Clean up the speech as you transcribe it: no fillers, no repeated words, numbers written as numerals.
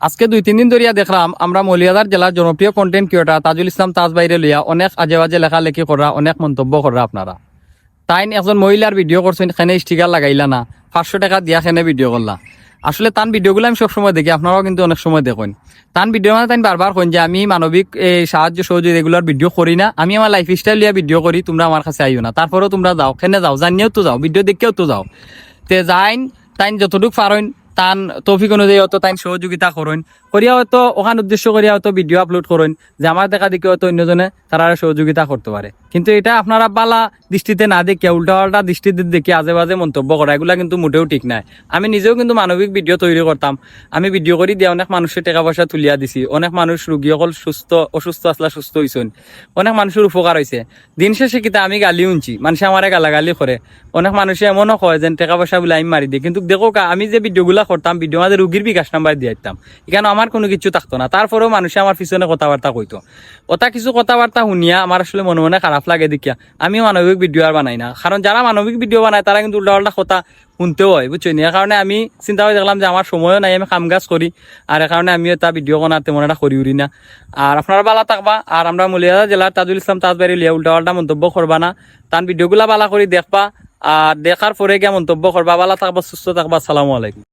আজকে 2-3 দিন ধরিয়া দেখলাম আমরা মৌলিয়াদার জেলার জনপ্রিয় কন্টেন্ট ক্রিয়েটর তাজুল ইসলাম তাজ বাইরে লইয়া অনেক আজে বাজে লেখালেখি করা, অনেক মন্তব্য করা। আপনারা তাই একজন মহিলার ভিডিও করছেন, এখানে স্টিকার লাগাইলা না, 500 টাকা দিয়া এখানে ভিডিও করলা। আসলে তান ভিডিওগুলো আমি সবসময় দেখি, আপনারাও কিন্তু অনেক সময় দেখেন। তান ভিডিও মানে তাই বারবার কইন যে আমি মানবিক সাহায্য সহযোগী রেগুলার ভিডিও করি না, আমি আমার লাইফ স্টাইল লিয়া ভিডিও করি, তোমরা আমার কাছে আইও না। তারপরেও তোমরা যাও, খেনে যাও, জানিয়েও তো যাও, ভিডিও দেখেও তো যাও। তে যাইন তাইন যতটুকু পারেন তান তৌফিক অনুযায়ী হয়তো তাইন সহযোগিতা করেন, করিয়া হয়তো ওখান উদ্দেশ্য করিয়া হয়তো ভিডিও আপলোড করেন যে আমার দেখা দেখে হয়তো অন্যজনে তারা সহযোগিতা করতে পারে। কিন্তু এটা আপনারা বালা দৃষ্টিতে না দেখে উল্টা পাল্টা দৃষ্টিতে দেখে আজে বাজে মন্তব্য করা, এগুলা কিন্তু মোটেও ঠিক নাই। আমি নিজেও কিন্তু মানবিক ভিডিও তৈরি করতাম, আমি ভিডিও করি দিয়ে অনেক মানুষের টাকা পয়সা তুলিয়া দিছি, অনেক মানুষ রুগী সকল অসুস্থ আসলা সুস্থ হয়েছেন, অনেক মানুষের উপকার হয়েছে। দিন শেষে কিতা আমি গালি উনছি, মানুষে আমার গালাগালি করে, অনেক মানুষে এমনও কয় যে টাকা পয়সা বলে আমি মারি দিই। কিন্তু দেখো আমি যে ভিডিওগুলা করতাম, ভিডিও মাঝে রুগীর বিকাশ নাম্বার দিয়ে দিতাম, এখানে আমার কোনো কিছু থাকতো না। তারপরেও মানুষে আমার পিছনে কথাবার্তা কইতো, কিছু কথাবার্তা শুনিয়া আমার আসলে মনে মনে খারাপ লাগে দেখিয়া আমি মানবিক ভিডিও আর বানাই না। কারণ যারা মানবিক ভিডিও বানায় তারা কিন্তু উল্টা পাল্টা কথা শুনতেও হয়, বুঝছো নি? এর কারণে আমি চিন্তা করে দেখলাম যে আমার সময়ও নাই, আমি কাম কাজ করি, আর এর কারণে আমিও তা ভিডিও বানাতে তেমন একটা করি উড়ি না। আর আপনারা বালা থাকবা, আর আমরা মৌলিয়াদার জেলার তাজুল ইসলাম তাজবাড়ি লিয়া উল্টা পাল্টা মন্তব্য করবা না, তার ভিডিওগুলা বালা করে দেখবা, আর দেখার পরে গিয়ে মন্তব্য করবা। বালা থাকবা, সুস্থ থাকবা, আসসালামু আলাইকুম।